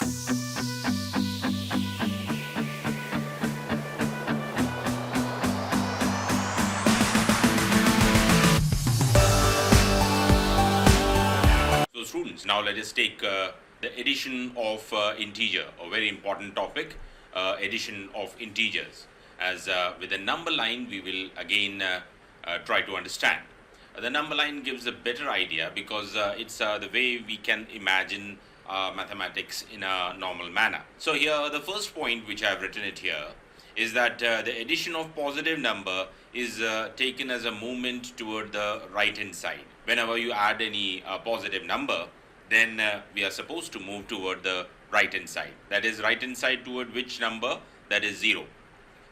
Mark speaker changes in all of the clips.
Speaker 1: So students, now let us take the addition of integer, a very important topic, addition of integers. As with the number line, we will again try to understand. The number line gives a better idea because it's the way we can imagine mathematics in a normal manner. So here, the first point which I have written it here is that the addition of positive number is taken as a movement toward the right hand side. Whenever you add any positive number, then we are supposed to move toward the right hand side. That is right hand side toward which number? That is 0.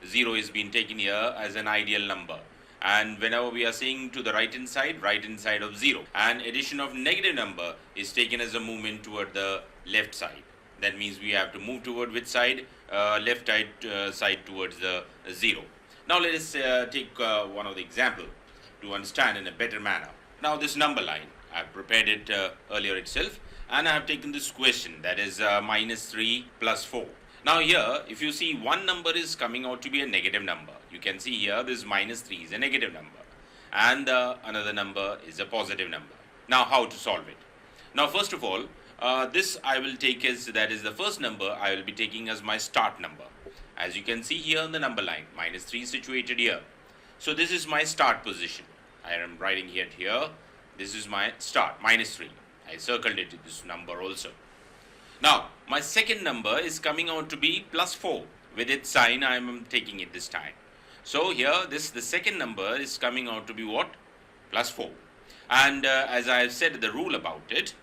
Speaker 1: 0 is being taken here as an ideal number. And whenever we are saying to the right hand side of 0. And addition of negative number is taken as a movement toward the left side. That means we have to move toward which side? Left side towards the 0. Now let us take one of the example to understand in a better manner. Now this number line, I have prepared it earlier itself, and I have taken this question, that is minus 3 plus 4. Now here, if you see, one number is coming out to be a negative number. You can see here this minus 3 is a negative number, and another number is a positive number. Now how to solve it? Now first of all, this I will take as, that is the first number I will be taking as my start number. As you can see here on the number line, minus 3 is situated here. So this is my start position. I am writing it here. This is my start, minus 3. I circled it, this number also. Now, my second number is coming out to be plus 4. With its sign, I am taking it this time. So here, the second number is coming out to be what? Plus 4. And as I have said the rule about it,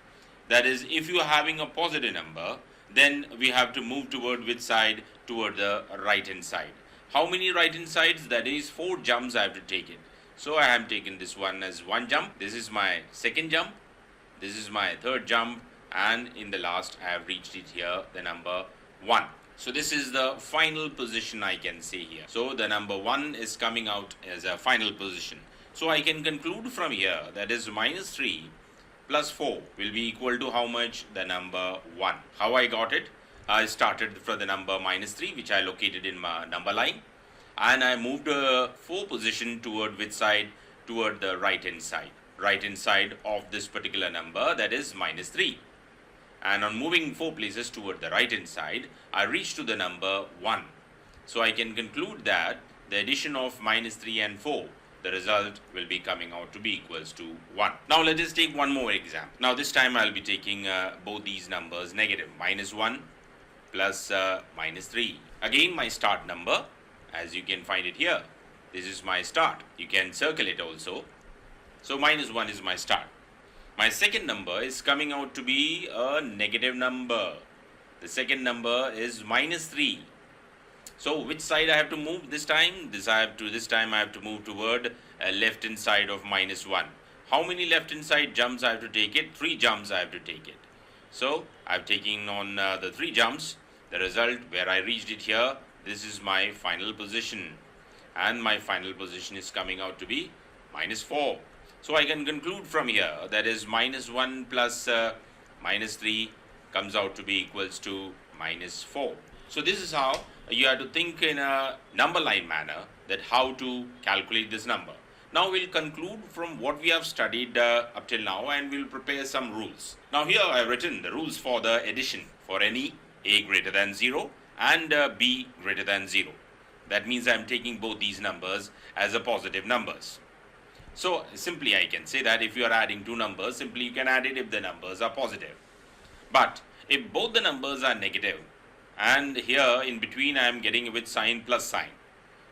Speaker 1: that is, if you are having a positive number, then we have to move toward which side? Toward the right hand side. How many right hand sides? That is 4 jumps I have to take it. So I have taken this one as one jump. This is my second jump. This is my third jump. And in the last, I have reached it here, the number 1. So this is the final position I can say here. So the number 1 is coming out as a final position. So I can conclude from here, that is minus 3 plus 4 will be equal to how much? The number 1. How I got it? I started from the number minus 3, which I located in my number line. And I moved 4 position toward which side? Toward the right hand side. Right hand side of this particular number, that is minus 3. And on moving 4 places toward the right hand side, I reached to the number 1. So I can conclude that the addition of minus 3 and 4, the result will be coming out to be equals to 1. Now let us take one more example. Now this time I will be taking both these numbers negative. Minus 1 plus minus 3. Again my start number. As you can find it here, this is my start. You can circle it also. So minus 1 is my start. My second number is coming out to be a negative number. The second number is minus 3. So which side I have to move this time? This time I have to move toward left hand side of minus 1. How many left hand side jumps I have to take it? 3 jumps I have to take it. So I have taken on the 3 jumps. The result where I reached it here, this is my final position, and my final position is coming out to be minus 4. So I can conclude from here, that is minus 1 plus minus 3 comes out to be equals to minus 4. So this is how you have to think in a number line manner, that how to calculate this number. Now we'll conclude from what we have studied up till now, and we'll prepare some rules. Now here I have written the rules for the addition for any a greater than 0 and b greater than 0. That means I am taking both these numbers as a positive numbers. So simply I can say that if you are adding 2 numbers, simply you can add it if the numbers are positive. But if both the numbers are negative, and here in between I am getting with sign plus sign.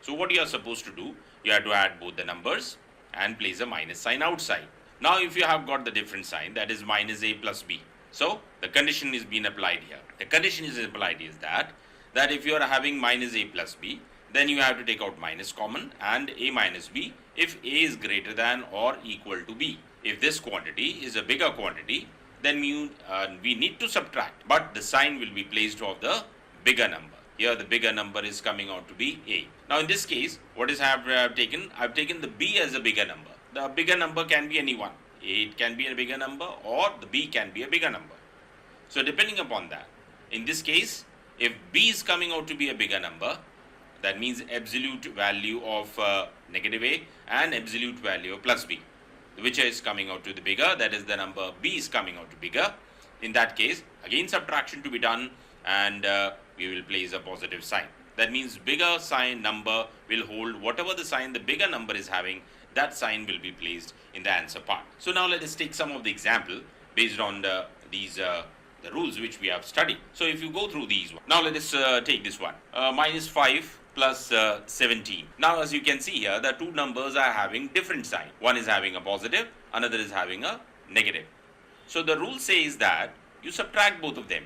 Speaker 1: So what you are supposed to do, you have to add both the numbers and place a minus sign outside. Now if you have got the different sign, that is minus a plus b. So the condition is being applied here. The condition is applied is that if you are having minus a plus b, then you have to take out minus common and a minus b if a is greater than or equal to b. If this quantity is a bigger quantity, then we need to subtract, but the sign will be placed of the bigger number. Here the bigger number is coming out to be a. Now in this case, what is I have taken? I have taken the b as a bigger number. The bigger number can be any one. It can be a bigger number or the b can be a bigger number. So depending upon that, In this case, if b is coming out to be a bigger number, that means absolute value of negative a and absolute value of plus b, which is coming out to the bigger, that is the number b is coming out to bigger. In that case, again subtraction to be done, and we will place a positive sign. That means bigger sign number will hold whatever the sign the bigger number is having, that sign will be placed in the answer part. So now let us take some of the example based on these the rules which we have studied. So if you go through these, now let us take this one, minus 5 plus 17. Now as you can see here, the two numbers are having different sign. One is having a positive, another is having a negative. So the rule says that you subtract both of them.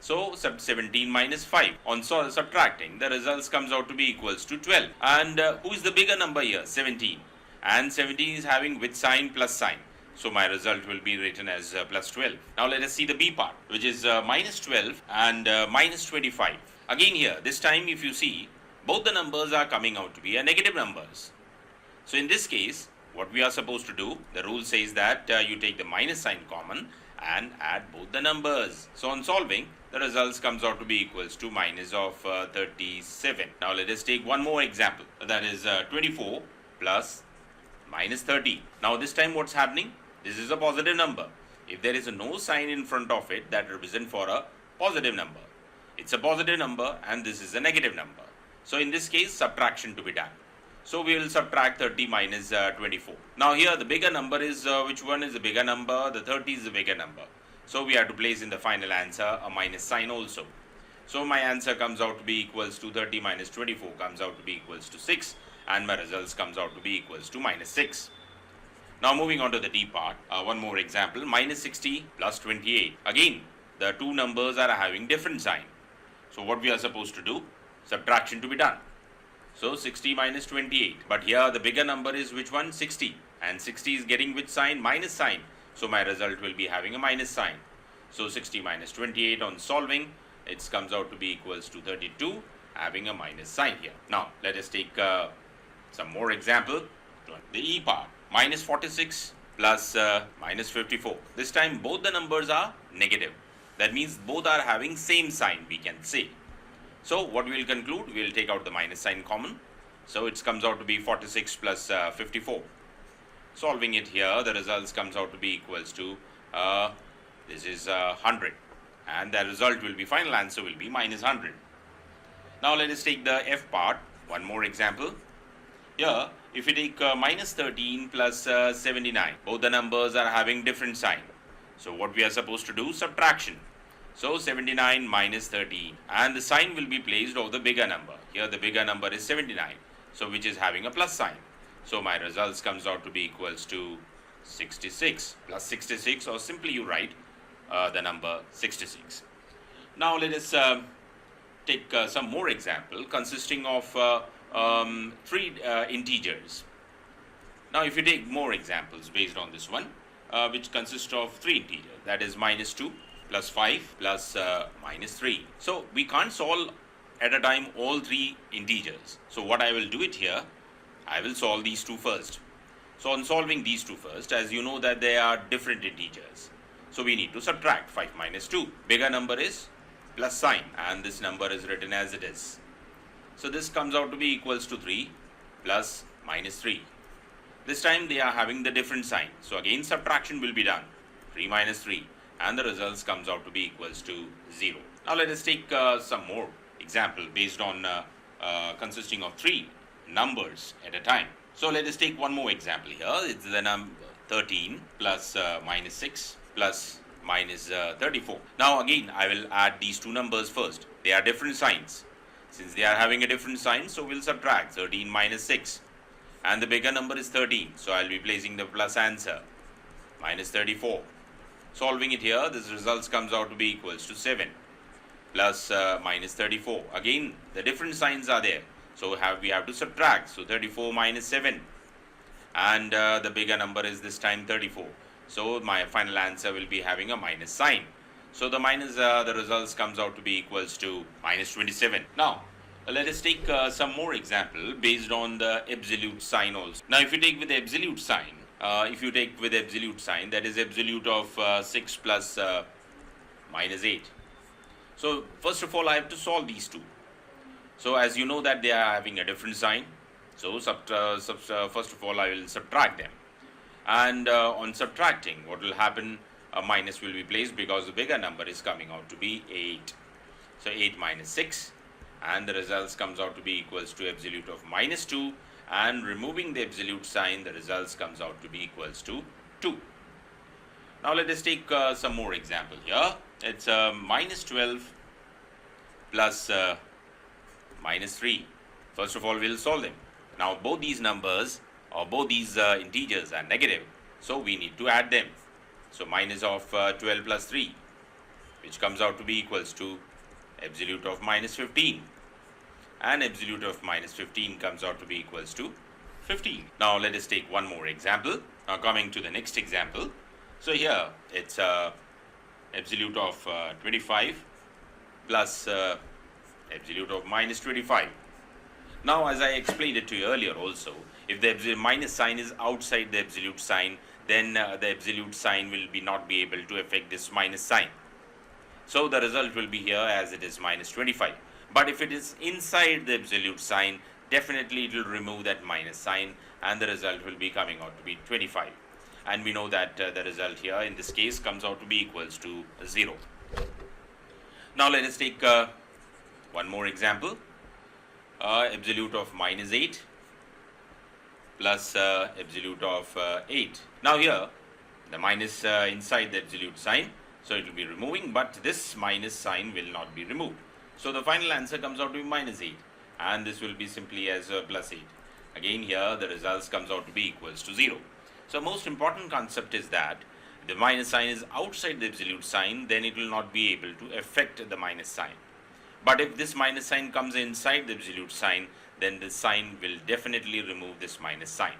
Speaker 1: So 17 minus 5, on subtracting, the results comes out to be equals to 12. And who is the bigger number here? 17. And 17 is having which sign? Plus sign. So my result will be written as plus 12. Now let us see the B part, which is minus 12 and minus 25. Again here, this time if you see, both the numbers are coming out to be negative numbers. So in this case, what we are supposed to do, the rule says that you take the minus sign common and add both the numbers. So on solving, the results comes out to be equals to minus of 37. Now let us take one more example, that is 24 plus minus 30. Now this time what's happening? This is a positive number. If there is no sign in front of it, that represents for a positive number. It's a positive number and this is a negative number. So in this case, subtraction to be done. So we will subtract 30 minus 24. Now here the bigger number is, which one is the bigger number? The 30 is the bigger number. So we have to place in the final answer a minus sign also. So my answer comes out to be equals to 30 minus 24 comes out to be equals to 6. And my results comes out to be equals to minus 6. Now moving on to the D part, one more example, minus 60 plus 28. Again, the two numbers are having different sign. So what we are supposed to do? Subtraction to be done. So 60 minus 28. But here the bigger number is which one? 60. And 60 is getting which sign? Minus sign. So my result will be having a minus sign. So 60 minus 28 on solving, it comes out to be equals to 32, having a minus sign here. Now let us take some more example. The E part, minus 46 plus minus 54. This time both the numbers are negative. That means both are having same sign, we can say. So what we will conclude, we will take out the minus sign common. So it comes out to be 46 plus 54. Solving it here, the results comes out to be equals to, this is 100. And the result will be, final answer will be minus 100. Now let us take the F part, one more example. Here, if you take minus 13 plus 79, both the numbers are having different sign. So what we are supposed to do? Subtraction. So 79 minus 13, and the sign will be placed over the bigger number. Here the bigger number is 79, so which is having a plus sign. So my results comes out to be equals to 66 plus 66, or simply you write the number 66. Now let us take some more example consisting of three integers. Now if you take more examples based on this one, which consists of three integers, that is minus 2 plus 5 plus minus 3. So we can't solve at a time all three integers. So what I will do it here, I will solve these two first. So on solving these two first, as you know that they are different integers, so we need to subtract 5 minus 2. Bigger number is plus sign and this number is written as it is. So this comes out to be equals to 3 plus minus 3. This time they are having the different sign. So again subtraction will be done. 3 minus 3. And the results comes out to be equals to 0. Now let us take some more example based on consisting of three numbers at a time. So let us take one more example here. It's the number 13 plus minus 6 plus minus 34. Now again I will add these two numbers first. They are different signs. Since they are having a different sign, so we'll subtract 13 minus 6. And the bigger number is 13. So I'll be placing the plus answer. Minus 34. Solving it here, this results comes out to be equals to 7 plus minus 34. Again, the different signs are there. So we have to subtract. So 34 minus 7. And the bigger number is this time 34. So my final answer will be having a minus sign. So the minus, the results comes out to be equals to minus 27. Now, let us take some more example based on the absolute sign also. Now, if you take with the absolute sign, that is absolute of 6 plus minus 8. So first of all, I have to solve these two. So as you know that they are having a different sign, so first of all I will subtract them. And on subtracting, what will happen? A minus will be placed because the bigger number is coming out to be 8. So 8 minus 6, and the results comes out to be equals to absolute of minus 2, and removing the absolute sign, the results comes out to be equals to 2. Now let us take some more example here. It's minus 12 plus minus 3. First of all, we'll solve them. Now both these numbers or both these integers are negative, so we need to add them. So minus of 12 plus 3, which comes out to be equals to absolute of minus 15, and absolute of minus 15 comes out to be equals to 15. Now let us take one more example. Now coming to the next example, so here it's absolute of 25 plus absolute of minus 25. Now as I explained it to you earlier also, if the minus sign is outside the absolute sign, then the absolute sign will not be able to affect this minus sign. So the result will be here as it is minus 25. But if it is inside the absolute sign, definitely it will remove that minus sign, and the result will be coming out to be 25. And we know that the result here in this case comes out to be equals to 0. Now let us take one more example. Absolute of minus 8 plus absolute of 8. Now here the minus inside the absolute sign, so it will be removing, but this minus sign will not be removed. So the final answer comes out to be minus 8, and this will be simply as plus 8. Again here the results comes out to be equals to 0. So most important concept is that the minus sign is outside the absolute sign, then it will not be able to affect the minus sign. But if this minus sign comes inside the absolute sign, then the sign will definitely remove this minus sign.